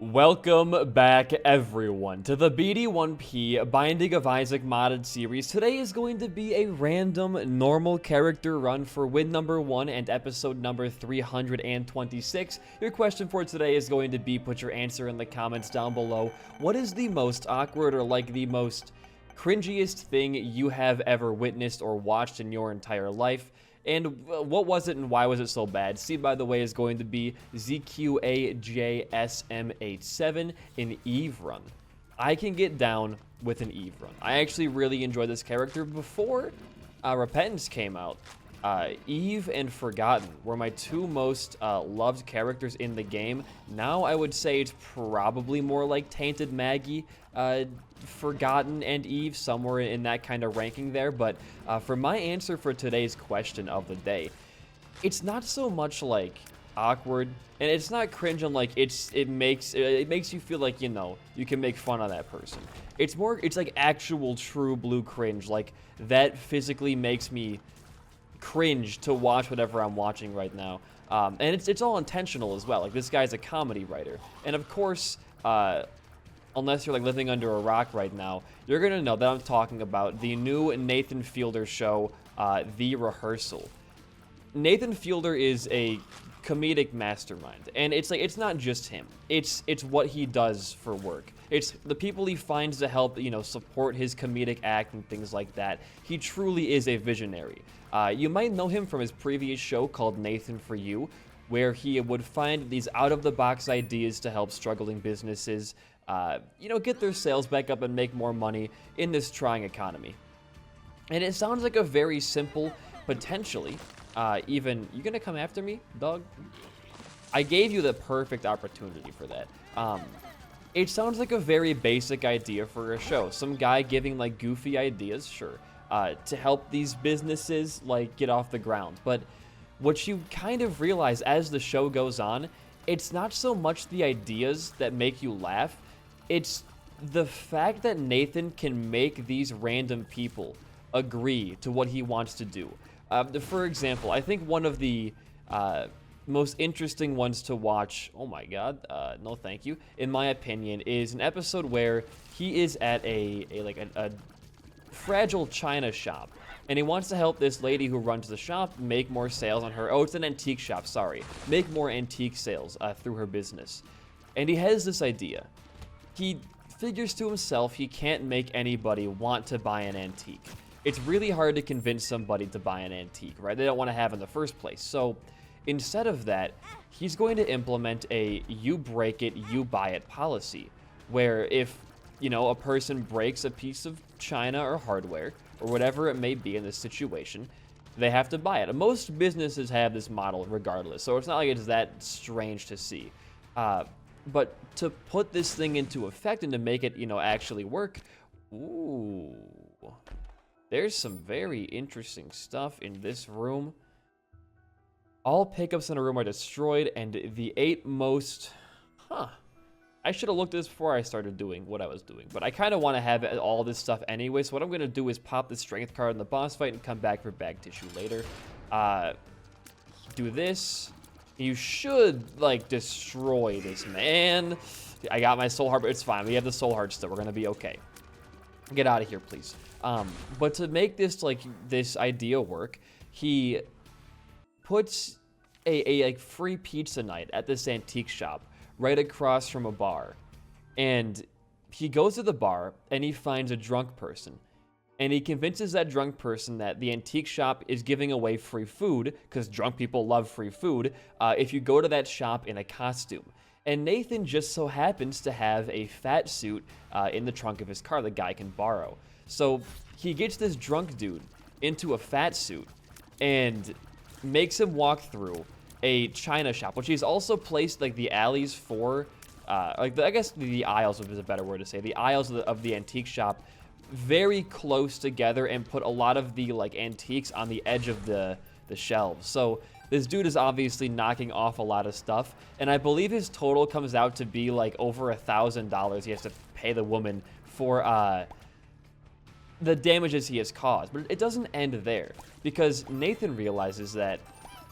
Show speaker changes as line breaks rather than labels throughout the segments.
Welcome back, everyone, to the BD1P Binding of Isaac modded series. Today is going to be a random normal character run for win number 1 and episode number 326. Your question for today is going to be, put your answer in the comments down below. What is the most awkward or like the most cringiest thing you have ever witnessed or watched in your entire life? And what was it and why was it so bad? C, by the way, is going to be ZQAJSM87 in Eve Run. I can get down with an Eve Run. I actually really enjoyed this character before Repentance came out. Eve and Forgotten were my two most loved characters in the game. Now I would say it's probably more like Tainted, Maggie, Forgotten, and Eve, somewhere in that kind of ranking there. But for my answer for today's question of the day, it's not so much like awkward, and it's not cringe on like it makes you feel like, you know, you can make fun of that person. It's like actual true blue cringe, like that physically makes me cringe to watch whatever I'm watching right now. And it's all intentional as well. Like, this guy's a comedy writer, and of course, unless you're like living under a rock right now, you're gonna know that I'm talking about the new Nathan Fielder show, The Rehearsal. Nathan Fielder is a comedic mastermind, and it's not just him. It's what he does for work. It's the people he finds to help, you know, support his comedic act and things like that. He truly is a visionary. You might know him from his previous show called Nathan For You, where he would find these out-of-the-box ideas to help struggling businesses, you know, get their sales back up and make more money in this trying economy. And it sounds like a very simple, potentially, even... You gonna come after me, dog? I gave you the perfect opportunity for that. It sounds like a very basic idea for a show. Some guy giving, like, goofy ideas, sure, to help these businesses, like, get off the ground. But what you kind of realize as the show goes on, it's not so much the ideas that make you laugh, it's the fact that Nathan can make these random people agree to what he wants to do. For example, I think one of the most interesting ones to watch, oh my god, no thank you, in my opinion, is an episode where he is at a fragile china shop, and he wants to help this lady who runs the shop make more sales on her, oh, it's an antique shop, sorry, make more antique sales through her business. And he has this idea. He figures to himself he can't make anybody want to buy an antique. It's really hard to convince somebody to buy an antique, right? They don't want to have in the first place. So instead of that, he's going to implement a you break it, you buy it policy, where if, you know, a person breaks a piece of china or hardware or whatever it may be in this situation, they have to buy it. Most businesses have this model regardless, so it's not like it's that strange to see. But to put this thing into effect and to make it, you know, actually work, ooh, there's some very interesting stuff in this room. All pickups in a room are destroyed, and the 8 most... I should have looked at this before I started doing what I was doing, but I kind of want to have all this stuff anyway, so what I'm going to do is pop the strength card in the boss fight and come back for bag tissue later. Do this. You should, like, destroy this, man. I got my soul heart, but it's fine. We have the soul heart still. We're going to be okay. Get out of here, please. But to make this, like, this idea work, he puts a like, free pizza night at this antique shop right across from a bar. And he goes to the bar, and he finds a drunk person. And he convinces that drunk person that the antique shop is giving away free food, because drunk people love free food, if you go to that shop in a costume. And Nathan just so happens to have a fat suit in the trunk of his car the guy can borrow. So he gets this drunk dude into a fat suit and makes him walk through a china shop, which he's also placed, like, the alleys for, I guess the aisles is a better word to say, the aisles of the antique shop very close together, and put a lot of the, like, antiques on the edge of the shelves. So this dude is obviously knocking off a lot of stuff, and I believe his total comes out to be like over $1,000 he has to pay the woman for the damages he has caused. But it doesn't end there, because Nathan realizes that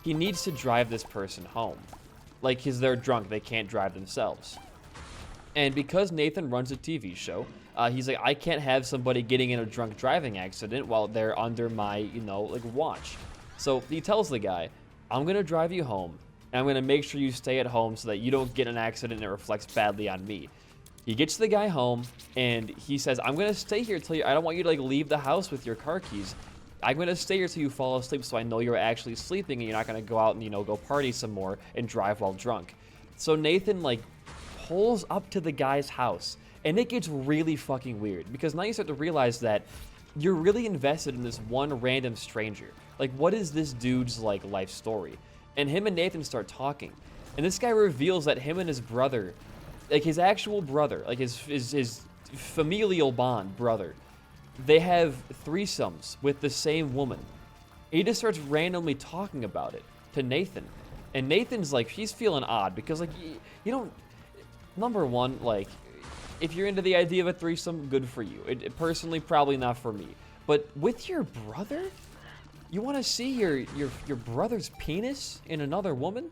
he needs to drive this person home. Like, because they're drunk, they can't drive themselves. And because Nathan runs a TV show, he's like, I can't have somebody getting in a drunk driving accident while they're under my, like watch. So he tells the guy, I'm going to drive you home, and I'm going to make sure you stay at home so that you don't get in an accident and it reflects badly on me. He gets the guy home, and he says, I'm going to stay here till I don't want you to leave the house with your car keys. I'm going to stay here till you fall asleep so I know you're actually sleeping and you're not going to go out and, go party some more and drive while drunk. So Nathan, pulls up to the guy's house, and it gets really fucking weird because now you start to realize that you're really invested in this one random stranger. What is this dude's life story? And him and Nathan start talking, and this guy reveals that him and his brother, his actual brother, his familial bond brother, they have threesomes with the same woman. He just starts randomly talking about it to Nathan, and Nathan's he's feeling odd because you don't. Number one, if you're into the idea of a threesome, good for you. It personally, probably not for me. But with your brother, you want to see your brother's penis in another woman?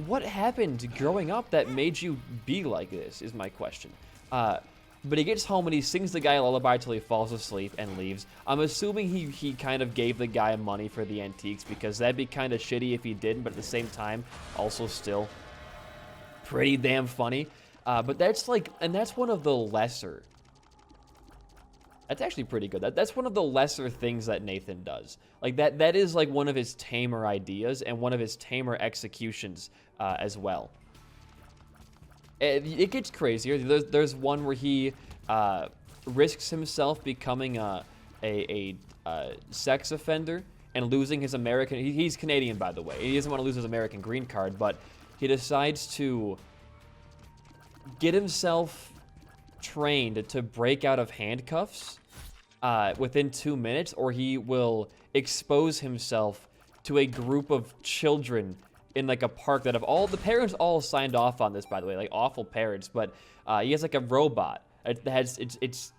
What happened growing up that made you be like this is my question. But he gets home and he sings the guy a lullaby till he falls asleep and leaves. I'm assuming he kind of gave the guy money for the antiques because that'd be kind of shitty if he didn't, but at the same time, also still pretty damn funny. But that's and that's one of the lesser. That's actually pretty good. That's one of the lesser things that Nathan does. That is one of his tamer ideas and one of his tamer executions as well. It gets crazier. There's one where he risks himself becoming a sex offender and losing his American. He's Canadian, by the way. He doesn't want to lose his American green card, but he decides to get himself trained to break out of handcuffs within 2 minutes, or he will expose himself to a group of children in a park that have the parents all signed off on this, by the way, awful parents, but he has a robot. It's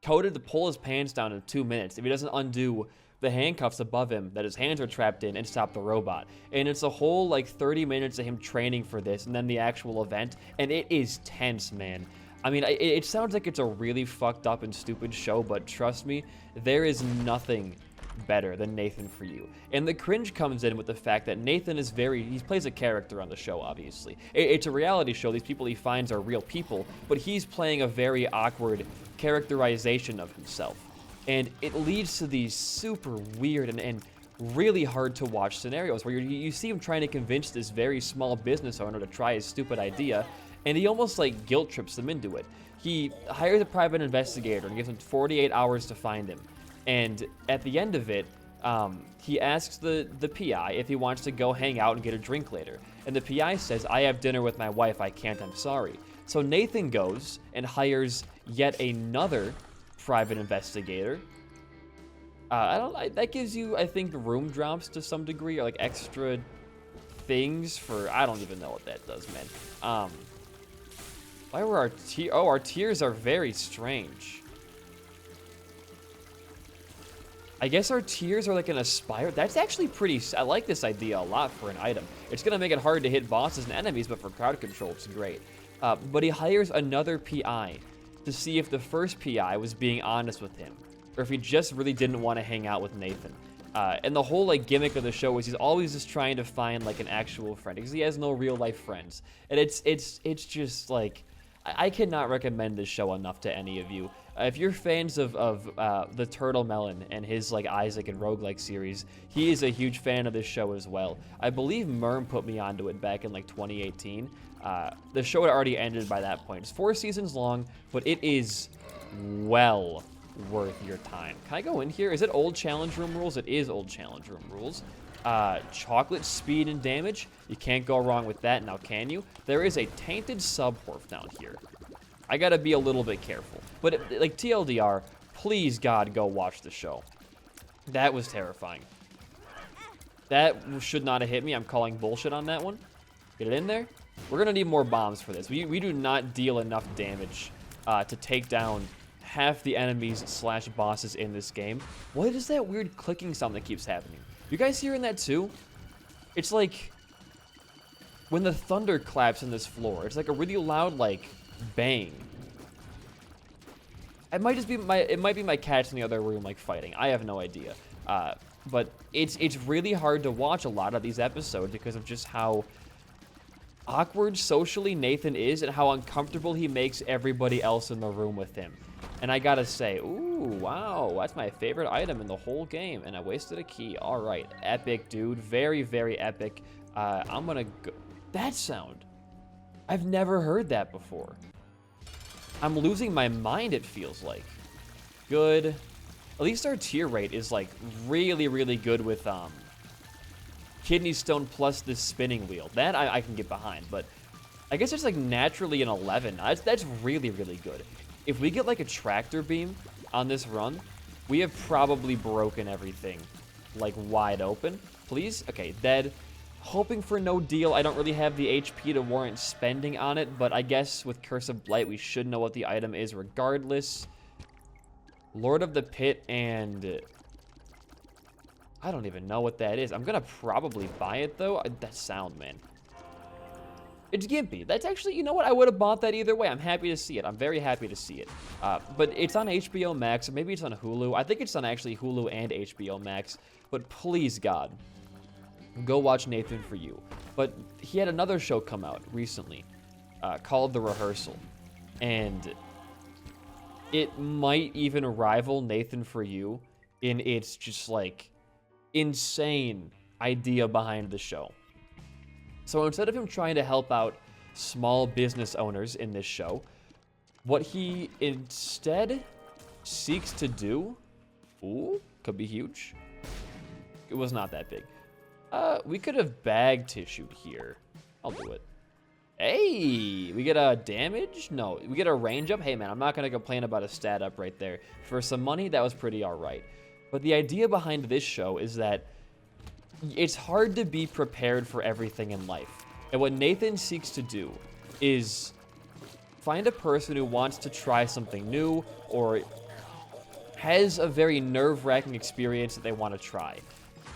coded to pull his pants down in 2 minutes if he doesn't undo the handcuffs above him that his hands are trapped in and stop the robot. And it's a whole 30 minutes of him training for this and then the actual event, and it is tense, man. I mean, it sounds like it's a really fucked up and stupid show, but trust me, there is nothing better than Nathan for you. And the cringe comes in with the fact that Nathan is he plays a character on the show, obviously. It's a reality show. These people he finds are real people, but he's playing a very awkward characterization of himself. And it leads to these super weird and really hard to watch scenarios where you see him trying to convince this very small business owner to try his stupid idea, and he almost guilt trips them into it. He hires a private investigator and gives him 48 hours to find him. And at the end of it, he asks the PI if he wants to go hang out and get a drink later. And the PI says, I have dinner with my wife, I can't, I'm sorry. So Nathan goes and hires yet another private investigator. That gives you, I think, room drops to some degree, or extra things for, I don't even know what that does, man. Why were our tiers? Oh, our tiers are very strange. I guess our tiers are an aspire. That's actually pretty, I like this idea a lot for an item. It's gonna make it hard to hit bosses and enemies, but for crowd control, it's great. But he hires another PI to see if the first PI was being honest with him, or if he just really didn't want to hang out with Nathan. And the whole gimmick of the show is he's always just trying to find an actual friend because he has no real life friends. And it's just I cannot recommend this show enough to any of you. If you're fans of the Turtle Melon and his Isaac and roguelike series, he is a huge fan of this show as well. I believe Merm put me onto it back in 2018. The show had already ended by that point. It's 4 seasons long, but it is well worth your time. Can I go in here? Is it old challenge room rules? It is old challenge room rules. Chocolate, speed, and damage. You can't go wrong with that now, can you? There is a Tainted Subhorf down here. I gotta be a little bit careful. But, TLDR, please, God, go watch the show. That was terrifying. That should not have hit me. I'm calling bullshit on that one. Get it in there. We're gonna need more bombs for this. We do not deal enough damage to take down half the enemies / bosses in this game. What is that weird clicking sound that keeps happening? You guys hearing that too? It's when the thunder claps in this floor. It's like a really loud, like, bang. It might just be my cats in the other room, like, fighting. I have no idea. But it's really hard to watch a lot of these episodes because of just how awkward socially Nathan is and how uncomfortable he makes everybody else in the room with him. And I gotta say, ooh, wow, that's my favorite item in the whole game, and I wasted a key. All right, epic, dude, very, very epic. I'm gonna go. That sound, I've never heard that before. I'm losing my mind, it feels like. Good. At least our tier rate is like really, really good with kidney stone plus this spinning wheel. That I can get behind, but I guess it's like naturally an 11. That's really, really good. If we get like a tractor beam on this run, we have probably broken everything like wide open. Please? Okay, dead. Hoping for no deal. I don't really have the HP to warrant spending on it, but I guess with Curse of Blight, we should know what the item is regardless. Lord of the Pit and... I don't even know what that is. I'm gonna probably buy it, though. That sound, man. It's Gimpy. That's actually, you know what? I would have bought that either way. I'm happy to see it. I'm very happy to see it. But it's on HBO Max, or maybe it's on Hulu. I think it's on actually Hulu and HBO Max. But please, God, go watch Nathan For You. But he had another show come out recently called The Rehearsal. And it might even rival Nathan For You in its just like insane idea behind the show. So instead of him trying to help out small business owners in this show, what he instead seeks to do, ooh, could be huge. It was not that big. We could have bag tissue here. I'll do it. Hey, we get a damage? No, we get a range up. Hey man, I'm not gonna complain about a stat up right there. For some money, that was pretty all right. But the idea behind this show is that it's hard to be prepared for everything in life. And what Nathan seeks to do is find a person who wants to try something new or has a very nerve-wracking experience that they want to try.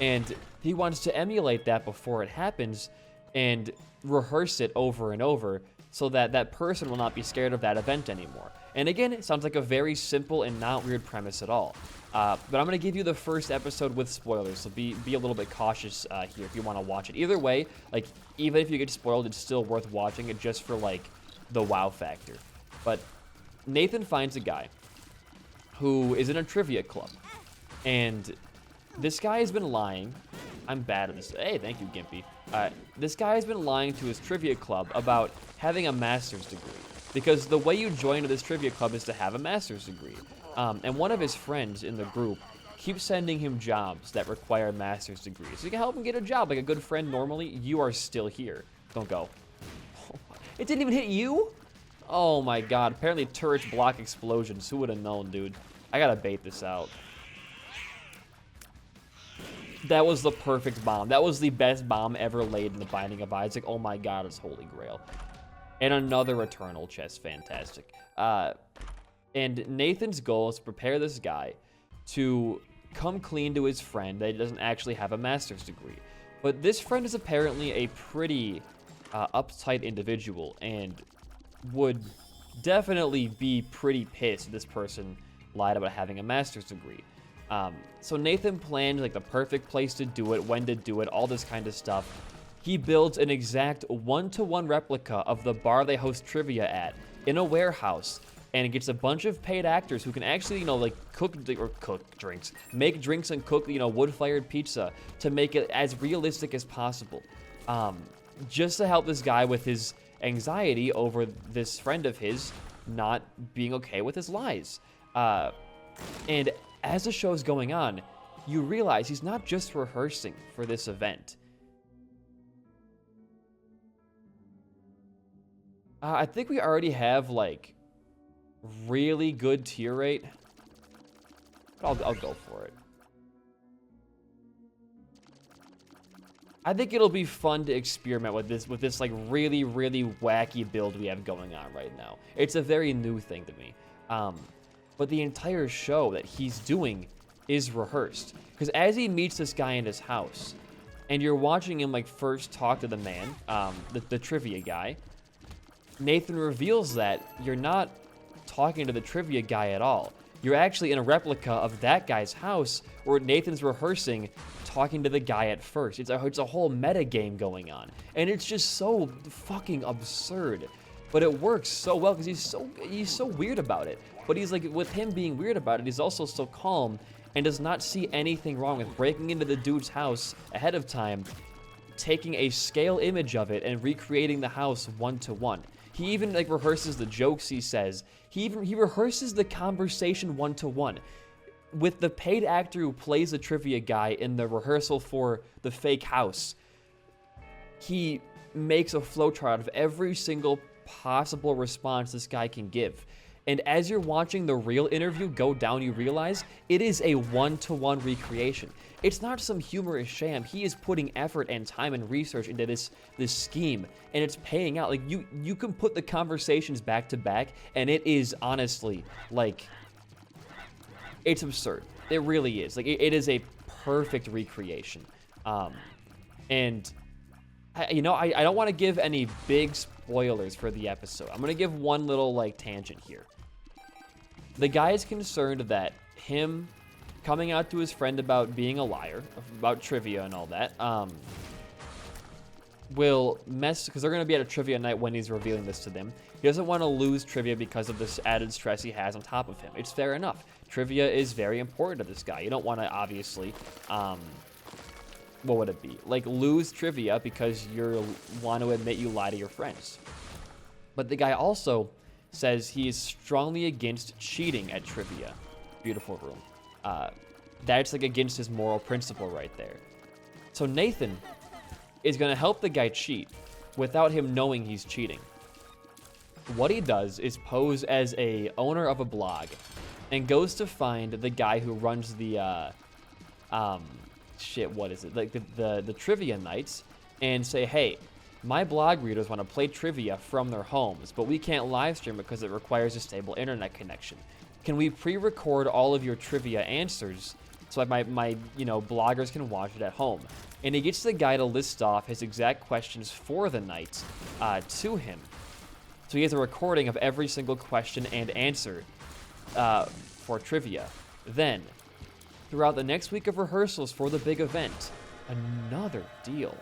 And he wants to emulate that before it happens and rehearse it over and over so that that person will not be scared of that event anymore. And again, it sounds like a very simple and not weird premise at all. But I'm going to give you the first episode with spoilers, so be a little bit cautious here if you want to watch it. Either way, like, even if you get spoiled, it's still worth watching it just for, like, the wow factor. But Nathan finds a guy who is in a trivia club, and this guy has been lying. I'm bad at this. Hey, thank you, Gimpy. This guy has been lying to his trivia club about having a master's degree, because the way you join this trivia club is to have a master's degree. And one of his friends in the group keeps sending him jobs that require master's degrees. So you can help him get a job like a good friend normally. You are still here. Don't go. It didn't even hit you? Oh my god. Apparently turrets block explosions. Who would have known, dude? I gotta bait this out. That was the perfect bomb. That was the best bomb ever laid in the Binding of Isaac. Oh my god, it's holy grail. And another Eternal chest. Fantastic. And Nathan's goal is to prepare this guy to come clean to his friend that he doesn't actually have a master's degree. But this friend is apparently a pretty uptight individual and would definitely be pretty pissed if this person lied about having a master's degree. So Nathan planned like the perfect place to do it, when to do it, all this kind of stuff. He builds an exact one-to-one replica of the bar they host trivia at in a warehouse. And gets a bunch of paid actors who can actually, like cook drinks, make drinks and cook, wood-fired pizza to make it as realistic as possible. Just to help this guy with his anxiety over this friend of his not being okay with his lies. And as the show's going on, you realize he's not just rehearsing for this event. I think we already have, like, really good tier rate. I'll go for it. I think it'll be fun to experiment with this like really wacky build we have going on right now. It's a very new thing to me. But the entire show that he's doing is rehearsed, because as he meets this guy in his house, and you're watching him like first talk to the man, the trivia guy, Nathan reveals that you're not talking to the trivia guy at all. You're actually in a replica of that guy's house where Nathan's rehearsing, talking to the guy at first. It's a whole meta game going on, and it's just so fucking absurd. But it works so well because he's so weird about it. But he's like, with him being weird about it, he's also so calm and does not see anything wrong with breaking into the dude's house ahead of time, taking a scale image of it and recreating the house one-to-one. He even like rehearses the jokes he says. He rehearses the conversation one-to-one. With the paid actor who plays the trivia guy in the rehearsal for the fake house, he makes a flowchart out of every single possible response this guy can give. And as you're watching the real interview go down, you realize it is a one-to-one recreation. It's not some humorous sham. He is putting effort and time and research into this scheme, and it's paying out. Like, you can put the conversations back to back, and it is honestly, like, it's absurd. It really is. Like, it is a perfect recreation. And I don't want to give any big spoilers for the episode. I'm going to give one little, like, tangent here. The guy is concerned that him coming out to his friend about being a liar, about trivia and all that, will mess, because they're going to be at a trivia night when he's revealing this to them. He doesn't want to lose trivia because of this added stress he has on top of him. It's fair enough. Trivia is very important to this guy. You don't want to, obviously, what would it be? Like, lose trivia because you want to admit you lie to your friends. But the guy also says he is strongly against cheating at trivia. Beautiful room. That's like against his moral principle right there. So Nathan is going to help the guy cheat without him knowing he's cheating. What he does is pose as a owner of a blog and goes to find the guy who runs the what is it? Like the trivia nights, and say, hey, my blog readers want to play trivia from their homes, but we can't live stream because it requires a stable internet connection. Can we pre-record all of your trivia answers so my bloggers can watch it at home? And he gets the guy to list off his exact questions for the night to him. So he has a recording of every single question and answer for trivia. Then, throughout the next week of rehearsals for the big event, another deal.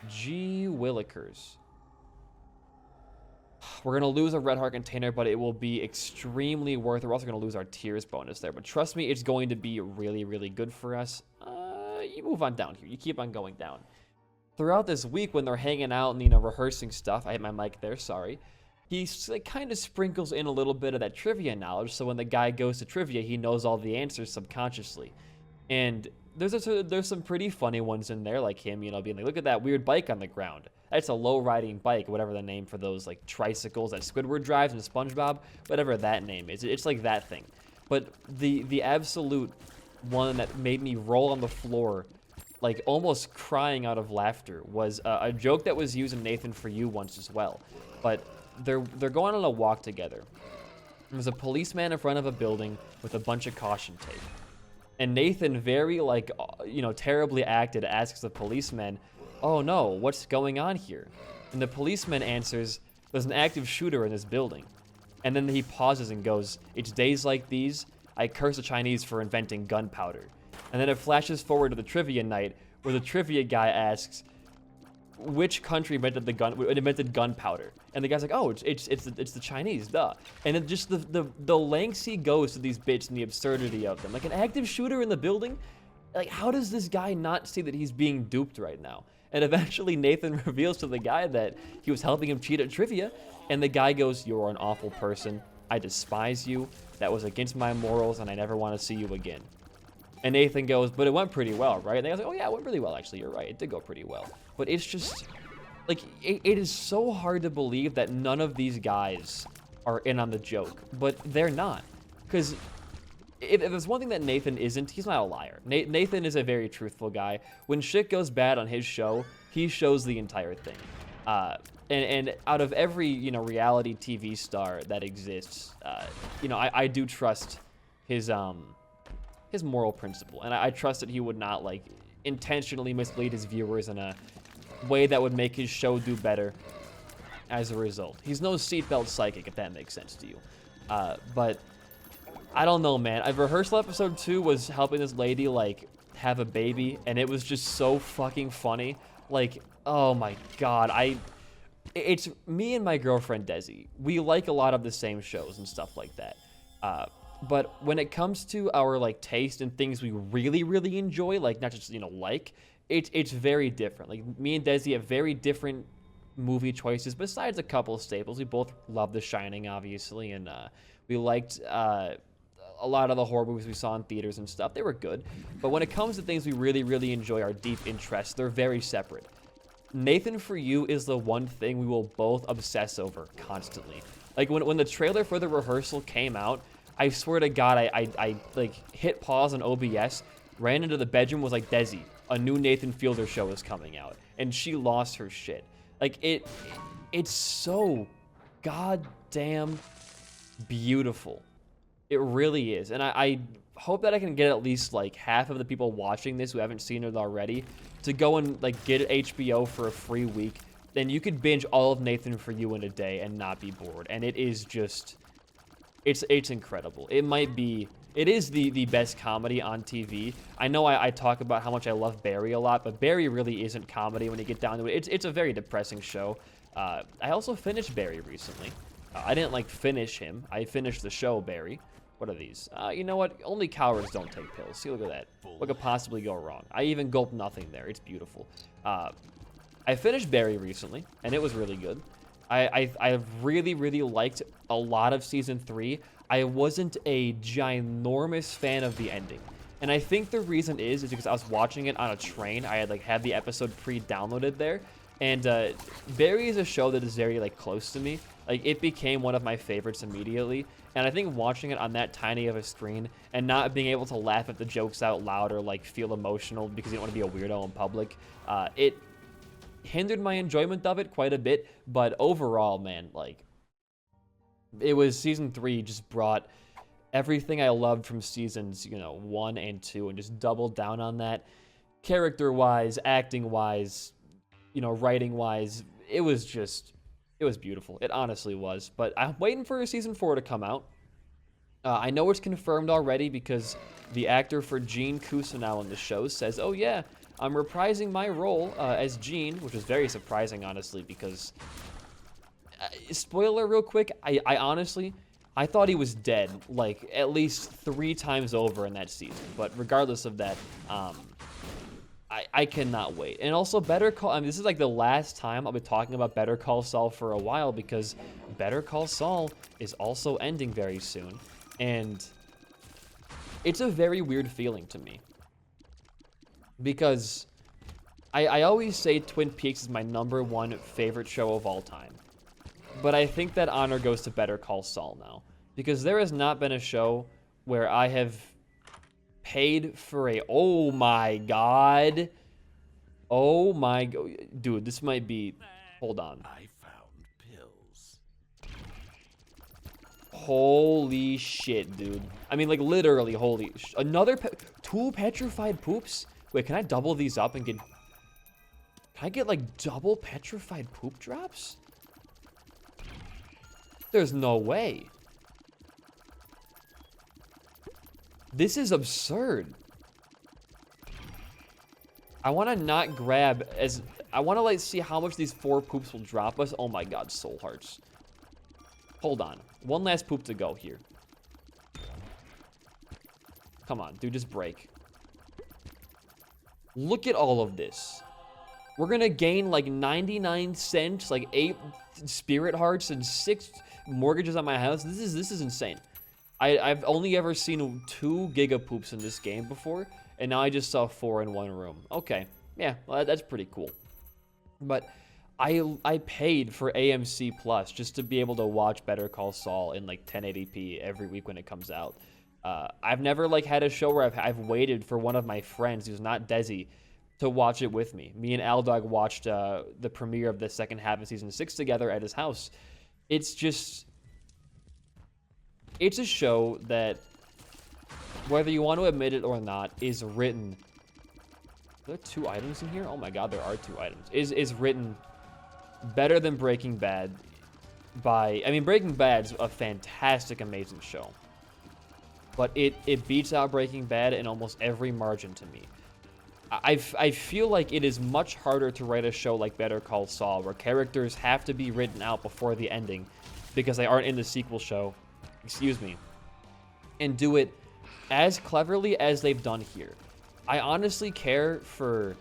Gee willikers. We're going to lose a Red Heart container, but it will be extremely worth it. We're also going to lose our tiers bonus there. But trust me, it's going to be really, really good for us. You move on down here. You keep on going down. Throughout this week, when they're hanging out and, rehearsing stuff, I hit my mic there, sorry. He kind of sprinkles in a little bit of that trivia knowledge, so when the guy goes to trivia, he knows all the answers subconsciously. And there's some pretty funny ones in there, like him, being like, look at that weird bike on the ground. That's a low-riding bike, whatever the name for those, like, tricycles that Squidward drives in SpongeBob, whatever that name is. It's like that thing. But the absolute one that made me roll on the floor, like, almost crying out of laughter, was a joke that was used in Nathan For You once as well. But they're going on a walk together. There's a policeman in front of a building with a bunch of caution tape. And Nathan, very, terribly acted, asks the policeman, oh no, what's going on here? And the policeman answers, there's an active shooter in this building. And then he pauses and goes, it's days like these, I curse the Chinese for inventing gunpowder. And then it flashes forward to the trivia night, where the trivia guy asks, which country invented gunpowder? And the guy's like, oh, it's the Chinese, duh. And then just the lengths he goes to these bits and the absurdity of them. Like, an active shooter in the building? Like, how does this guy not see that he's being duped right now? And eventually Nathan reveals to the guy that he was helping him cheat at trivia, and the guy goes, you're an awful person. I despise you. That was against my morals, and I never want to see you again. And Nathan goes, but it went pretty well, right? And the guy's like, oh yeah, it went really well, actually. You're right. It did go pretty well. But it's just, like, it is so hard to believe that none of these guys are in on the joke. But they're not. Because if there's one thing that Nathan isn't, he's not a liar. Nathan is a very truthful guy. When shit goes bad on his show, he shows the entire thing. And out of every, reality TV star that exists, I do trust his moral principle. And I trust that he would not, intentionally mislead his viewers in a way that would make his show do better as a result. He's no seatbelt psychic, if that makes sense to you. But I don't know, man. Rehearsal episode 2 was helping this lady, like, have a baby, and it was just so fucking funny. Like, oh my god, it's me and my girlfriend Desi. We like a lot of the same shows and stuff like that. But when it comes to our, like, taste and things we really, really enjoy, like, not just, you know, like, it's very different. Like, me and Desi have very different movie choices, besides a couple of staples. We both love The Shining, obviously, and we liked a lot of the horror movies we saw in theaters and stuff. They were good. But when it comes to things we really, really enjoy, our deep interests, they're very separate. Nathan For You is the one thing we will both obsess over constantly. Like, when the trailer for The Rehearsal came out, I swear to God, I like, hit pause on OBS, ran into the bedroom, was like, Desi, a new Nathan Fielder show is coming out. And she lost her shit. Like, it's so goddamn beautiful. It really is. And I hope that I can get at least, like, half of the people watching this who haven't seen it already to go and, like, get HBO for a free week. Then you could binge all of Nathan For You in a day and not be bored. And it is just, it's incredible. It is the best comedy on TV. I know I talk about how much I love Barry a lot, but Barry really isn't comedy when you get down to it. It's a very depressing show. I also finished Barry recently. I didn't, like, finish him. I finished the show, Barry. What are these? You know what? Only cowards don't take pills. See, look at that. What could possibly go wrong? I even gulped nothing there. It's beautiful. I finished Barry recently, and it was really good. I really, really liked a lot of Season 3. I wasn't a ginormous fan of the ending. And I think the reason is because I was watching it on a train. I had the episode pre-downloaded there. And Barry is a show that is very, like, close to me. Like, it became one of my favorites immediately. And I think watching it on that tiny of a screen and not being able to laugh at the jokes out loud or, like, feel emotional because you don't want to be a weirdo in public, it hindered my enjoyment of it quite a bit. But overall, man, like, it was Season 3 just brought everything I loved from Seasons, 1 and 2 and just doubled down on that. Character-wise, acting-wise, writing-wise, it was beautiful. It honestly was. But I'm waiting for Season 4 to come out. I know it's confirmed already because the actor for Gene Cousineau in the show says, oh yeah, I'm reprising my role as Gene, which is very surprising, honestly, because... spoiler real quick, I honestly, I thought he was dead, like, at least 3 times over in that season. But regardless of that, I cannot wait. And also, this is like the last time I'll be talking about Better Call Saul for a while, because Better Call Saul is also ending very soon. And it's a very weird feeling to me. Because I always say Twin Peaks is my #1 favorite show of all time. But I think that honor goes to Better Call Saul now. Because there has not been a show where I have paid for oh my god. Oh my god. Dude, this might be... Hold on.
I found pills.
Holy shit, dude. I mean, like, literally, another... 2 petrified poops? Wait, can I double these up and get... Can I get, like, double petrified poop drops? There's no way. This is absurd. I want to not grab as... I want to, like, see how much these 4 poops will drop us. Oh my god, soul hearts. Hold on. One last poop to go here. Come on, dude, just break. Look at all of this. We're gonna gain, like, 99 cents, like, 8 spirit hearts, and 6 mortgages on my house. This is insane. I've only ever seen 2 giga poops in this game before, and now I just saw 4 in one room. Okay, yeah, well, that's pretty cool. But I paid for AMC Plus just to be able to watch Better Call Saul in, like, 1080p every week when it comes out. I've never, like, had a show where I've waited for one of my friends who's not Desi to watch it with me. Me and Aldog watched the premiere of the second half of Season 6 together at his house. It's just... It's a show that, whether you want to admit it or not, is written there 2 items in here? Oh my god, there are 2 items. Is written better than Breaking Bad by... I mean, Breaking Bad's a fantastic, amazing show. But it beats out Breaking Bad in almost every margin to me. I feel like it is much harder to write a show like Better Call Saul, where characters have to be written out before the ending because they aren't in the sequel show, excuse me, and do it as cleverly as they've done here. I honestly care for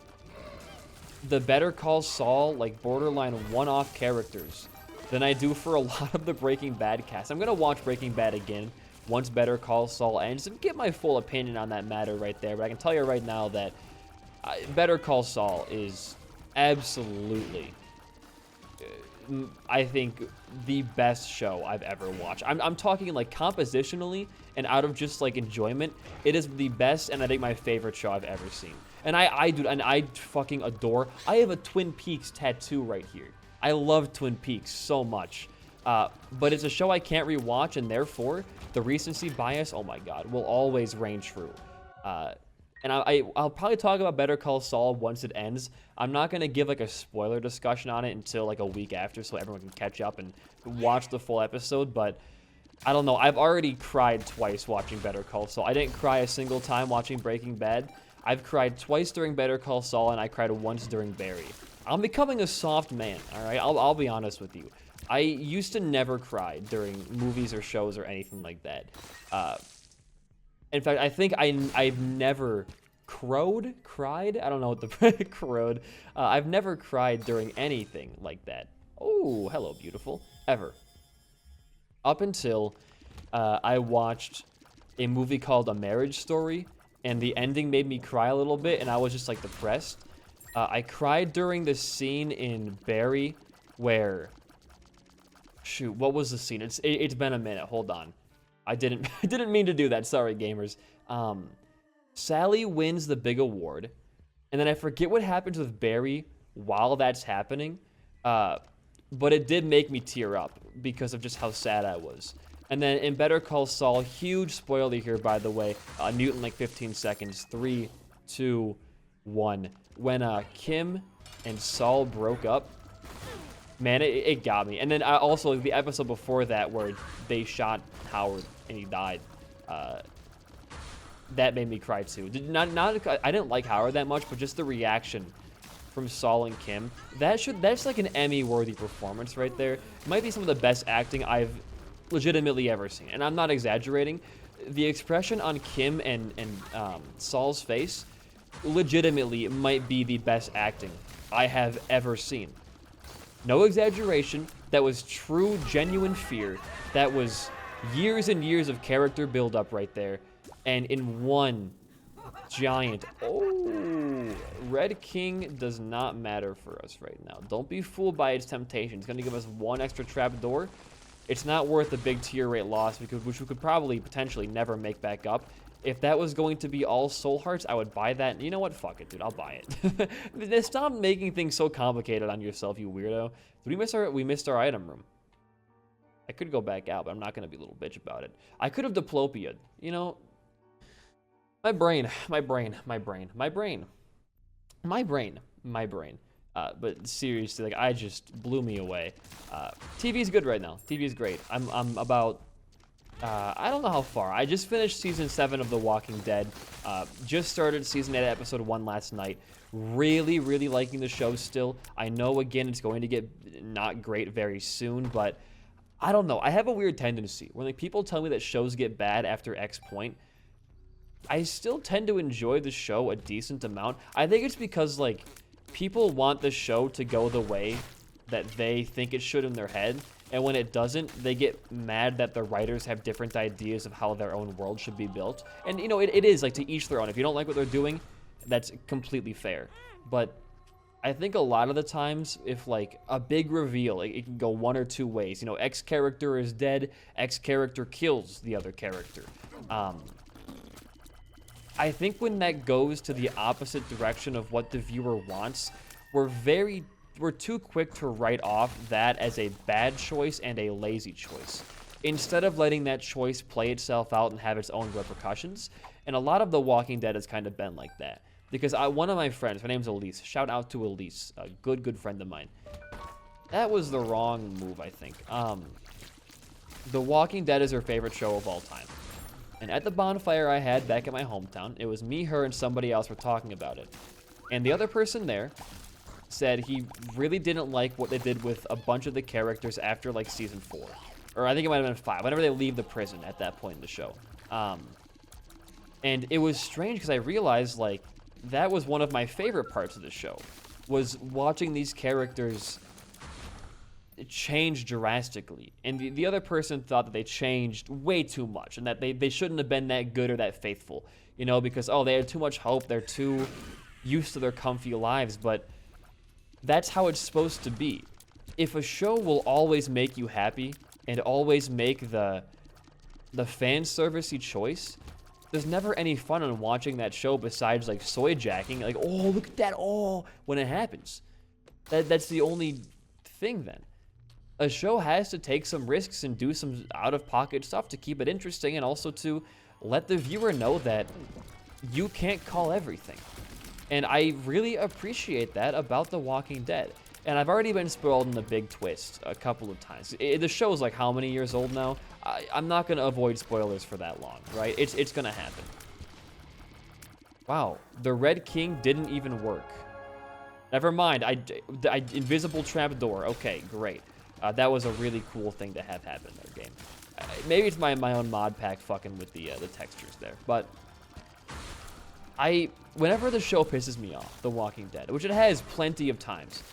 the Better Call Saul, like, borderline one-off characters than I do for a lot of the Breaking Bad cast. I'm going to watch Breaking Bad again once Better Call Saul ends and get my full opinion on that matter right there, but I can tell you right now that Better Call Saul is absolutely, I think, the best show I've ever watched. I'm talking like compositionally and out of just like enjoyment. It is the best and I think my favorite show I've ever seen. And I fucking adore. I have a Twin Peaks tattoo right here. I love Twin Peaks so much. But it's a show I can't rewatch, and therefore the recency bias, oh my god, will always reign true. And I'll probably talk about Better Call Saul once it ends. I'm not going to give like a spoiler discussion on it until like a week after so everyone can catch up and watch the full episode. But I don't know. I've already cried twice watching Better Call Saul. I didn't cry a single time watching Breaking Bad. I've cried twice during Better Call Saul, and I cried once during Barry. I'm becoming a soft man, all right? I'll be honest with you. I used to never cry during movies or shows or anything like that. In fact, I think I've never cried? I don't know what the crowed. I've never cried during anything like that. Oh, hello, beautiful. Ever. Up until I watched a movie called A Marriage Story, and the ending made me cry a little bit, and I was just, like, depressed. I cried during the scene in Barry where... Shoot, what was the scene? It's been a minute. Hold on. I didn't mean to do that. Sorry, gamers. Sally wins the big award, and then I forget what happens with Barry while that's happening. But it did make me tear up because of just how sad I was. And then in Better Call Saul, huge spoiler here, by the way. Newton, like 15 seconds. 3, 2, 1. When Kim and Saul broke up, man, it got me. And then also the episode before that where they shot Howard and he died. That made me cry too. I didn't like Howard that much, but just the reaction from Saul and Kim. That's like an Emmy-worthy performance right there. It might be some of the best acting I've legitimately ever seen. And I'm not exaggerating. The expression on Kim and Saul's face legitimately might be the best acting I have ever seen. No exaggeration. That was true, genuine fear. That was years and years of character build-up right there. And in one giant... Oh, Red King does not matter for us right now. Don't be fooled by its temptation. It's going to give us one extra trap door. It's not worth the big tier rate loss, which we could probably potentially never make back up. If that was going to be all soul hearts, I would buy that. You know what? Fuck it, dude. I'll buy it. Stop making things so complicated on yourself, you weirdo. Did we missed our item room. I could go back out, but I'm not going to be a little bitch about it. I could have diplopia'd. You know, my brain. But seriously, like, I just blew me away. TV's good right now. TV's great. I'm about... I don't know how far. I just finished season 7 of The Walking Dead. Just started season 8, episode 1 last night. Really, really liking the show still. I know, again, it's going to get not great very soon, but I don't know. I have a weird tendency. When like people tell me that shows get bad after X point, I still tend to enjoy the show a decent amount. I think it's because, like, people want the show to go the way that they think it should in their head. And when it doesn't, they get mad that the writers have different ideas of how their own world should be built. And, you know, it is, like, to each their own. If you don't like what they're doing, that's completely fair. But I think a lot of the times, if, like, a big reveal, it can go one or two ways. You know, X character is dead, X character kills the other character. I think when that goes to the opposite direction of what the viewer wants, we're too quick to write off that as a bad choice and a lazy choice, instead of letting that choice play itself out and have its own repercussions. And a lot of The Walking Dead has kind of been like that. Because one of my friends, her name's Elise. Shout out to Elise, a good friend of mine. That was the wrong move, I think. The Walking Dead is her favorite show of all time. And at the bonfire I had back in my hometown, it was me, her, and somebody else were talking about it. And the other person there said he really didn't like what they did with a bunch of the characters after, like, season 4. Or I think it might have been 5, whenever they leave the prison at that point in the show. And it was strange because I realized, like, that was one of my favorite parts of the show, was watching these characters change drastically. And the other person thought that they changed way too much and that they shouldn't have been that good or that faithful, you know, because, oh, they had too much hope, they're too used to their comfy lives. But that's how it's supposed to be. If a show will always make you happy and always make the fan servicey choice, there's never any fun in watching that show besides, like, soy jacking, like, oh, look at that, oh, when it happens. That's the only thing then. A show has to take some risks and do some out-of-pocket stuff to keep it interesting, and also to let the viewer know that you can't call everything. And I really appreciate that about The Walking Dead. And I've already been spoiled in the big twist a couple of times. The show's like how many years old now? I'm not going to avoid spoilers for that long, right? It's going to happen. Wow, the Red King didn't even work. Never mind, I invisible trapdoor. Okay, great. That was a really cool thing to have happen in their game. Maybe it's my own mod pack fucking with the textures there, but whenever the show pisses me off, The Walking Dead, which it has plenty of times,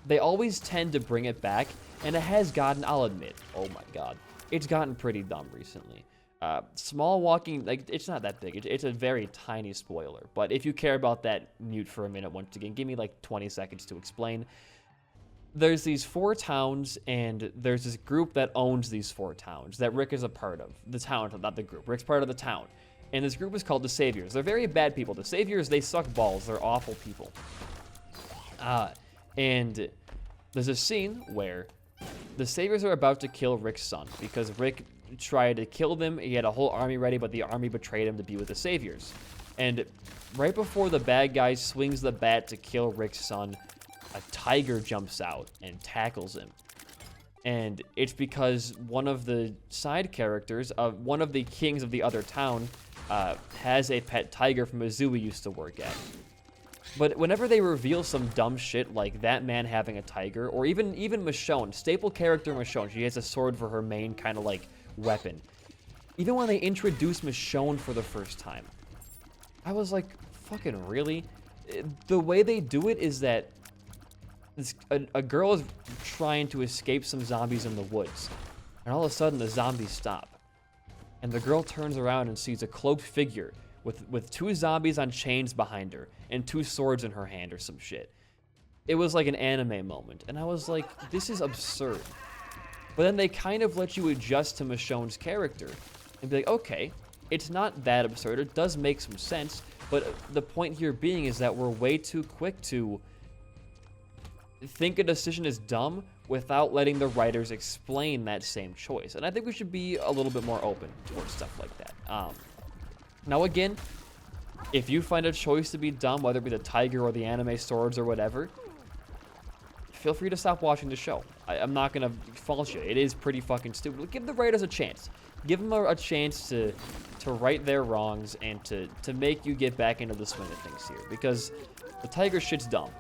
they always tend to bring it back, and it has gotten, I'll admit, oh my god, it's gotten pretty dumb recently. Small walking, like, it's not that big, it's a very tiny spoiler, but if you care about that, mute for a minute once again, give me like 20 seconds to explain. There's these 4 towns, and there's this group that owns these 4 towns that Rick is a part of. The town, not the group. Rick's part of the town. And this group is called the Saviors. They're very bad people. The Saviors, they suck balls. They're awful people. And there's a scene where the Saviors are about to kill Rick's son because Rick tried to kill them. He had a whole army ready, but the army betrayed him to be with the Saviors. And right before the bad guy swings the bat to kill Rick's son, a tiger jumps out and tackles him. And it's because one of the side characters, one of the kings of the other town, has a pet tiger from a zoo he used to work at. But whenever they reveal some dumb shit like that man having a tiger, or even Michonne, staple character Michonne, she has a sword for her main kind of like weapon. Even when they introduce Michonne for the first time, I was like, fucking really? The way they do it is that a girl is trying to escape some zombies in the woods, and all of a sudden the zombies stop. And the girl turns around and sees a cloaked figure with 2 zombies on chains behind her and 2 swords in her hand or some shit. It was like an anime moment, and I was like, this is absurd. But then they kind of let you adjust to Michonne's character and be like, okay, it's not that absurd, it does make some sense, but the point here being is that we're way too quick to think a decision is dumb without letting the writers explain that same choice. And I think we should be a little bit more open towards stuff like that. Now again, if you find a choice to be dumb, whether it be the tiger or the anime swords or whatever, feel free to stop watching the show. I'm not going to fault you. It is pretty fucking stupid. Give the writers a chance. Give them a chance to right their wrongs and to make you get back into the swing of things here. Because the tiger shit's dumb.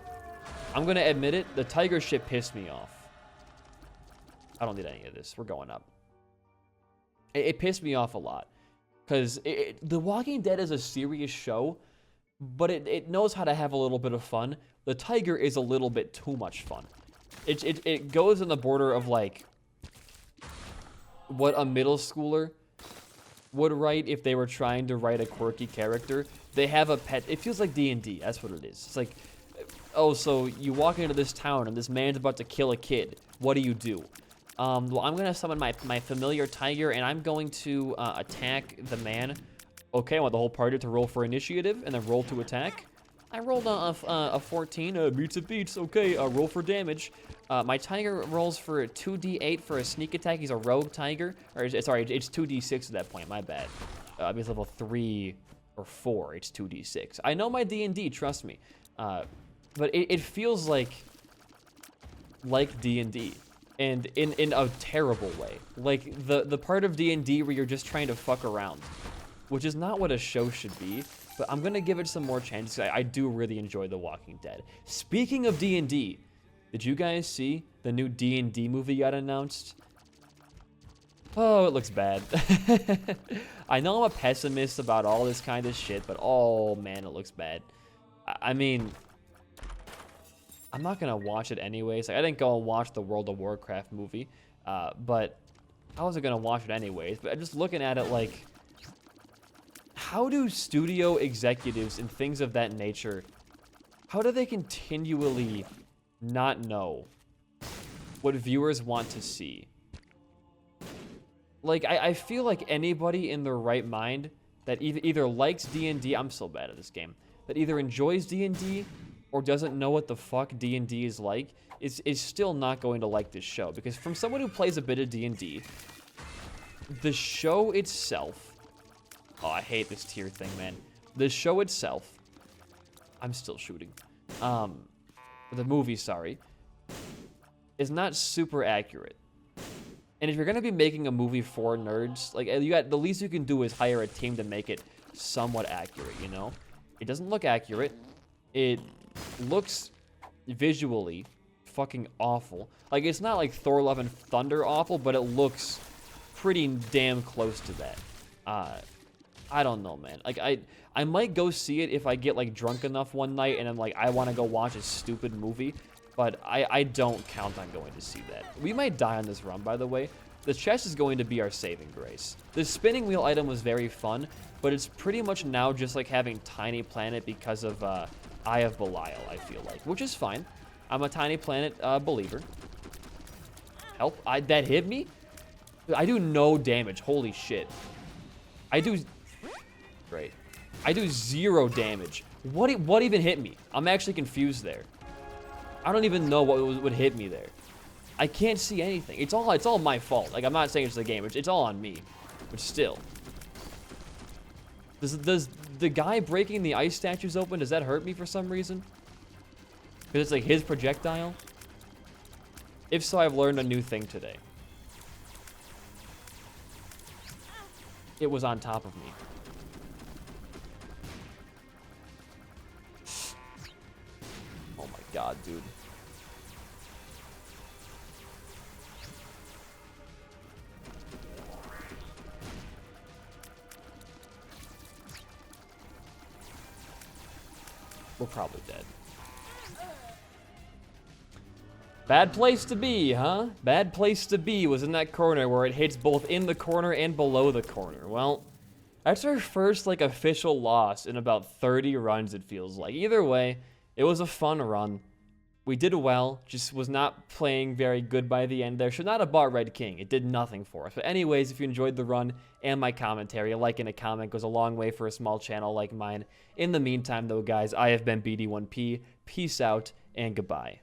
I'm going to admit it, the tiger shit pissed me off. I don't need any of this. We're going up. It pissed me off a lot. Because The Walking Dead is a serious show, but it knows how to have a little bit of fun. The tiger is a little bit too much fun. It goes in the border of, like, what a middle schooler would write if they were trying to write a quirky character. They have a pet. It feels like D&D. That's what it is. It's like, oh, so you walk into this town and this man's about to kill a kid. What do you do? Well, I'm going to summon my familiar tiger, and I'm going to attack the man. Okay, I want the whole party to roll for initiative, and then roll to attack. I rolled a 14, beats a beats. Okay, roll for damage. My tiger rolls for a 2d8 for a sneak attack. He's a rogue tiger. Or, sorry, it's 2d6 at that point, my bad. He's level 3 or 4, it's 2d6. I know my D&D, trust me. But it feels like D&D. And in a terrible way. Like, the part of D&D where you're just trying to fuck around. Which is not what a show should be. But I'm going to give it some more chances. I do really enjoy The Walking Dead. Speaking of D&D, did you guys see the new D&D movie got announced? Oh, it looks bad. I know I'm a pessimist about all this kind of shit, but oh man, it looks bad. I mean, I'm not gonna watch it anyways. Like, I didn't go and watch the World of Warcraft movie, but I wasn't gonna watch it anyways. But I'm just looking at it like, how do studio executives and things of that nature, how do they continually not know what viewers want to see? Like, I feel like anybody in their right mind that either likes D&D, I'm so bad at this game, that either enjoys D&D or doesn't know what the fuck D&D is like, is still not going to like this show. Because from someone who plays a bit of D&D, the show itself, oh, I hate this tier thing, man. The show itself, I'm still shooting, the movie, sorry, is not super accurate. And if you're gonna be making a movie for nerds, like, the least you can do is hire a team to make it somewhat accurate, you know? It doesn't look accurate. It looks visually fucking awful. Like, it's not like Thor: Love and Thunder awful, but it looks pretty damn close to that. I don't know, man. Like, I might go see it if I get, like, drunk enough one night and I'm like, I want to go watch a stupid movie. But I don't count on going to see that. We might die on this run, by the way. The chest is going to be our saving grace. The spinning wheel item was very fun, but it's pretty much now just like having Tiny Planet because of Eye of Belial, I feel like. Which is fine. I'm a Tiny Planet believer. Help. That hit me? I do no damage. Holy shit. Great. I do 0 damage. What even hit me? I'm actually confused there. I don't even know what would hit me there. I can't see anything. It's all my fault. Like, I'm not saying it's the game. It's all on me. But still. Does the guy breaking the ice statues open, does that hurt me for some reason? Because it's like his projectile? If so, I've learned a new thing today. It was on top of me. Oh my god, dude. We're probably dead. Bad place to be, huh? Bad place to be was in that corner where it hits both in the corner and below the corner. Well, that's our first, like, official loss in about 30 runs, it feels like. Either way, it was a fun run. We did well, just was not playing very good by the end there. Should not have bought Red King. It did nothing for us. But anyways, if you enjoyed the run and my commentary, a like and a comment goes a long way for a small channel like mine. In the meantime, though, guys, I have been BD1P. Peace out and goodbye.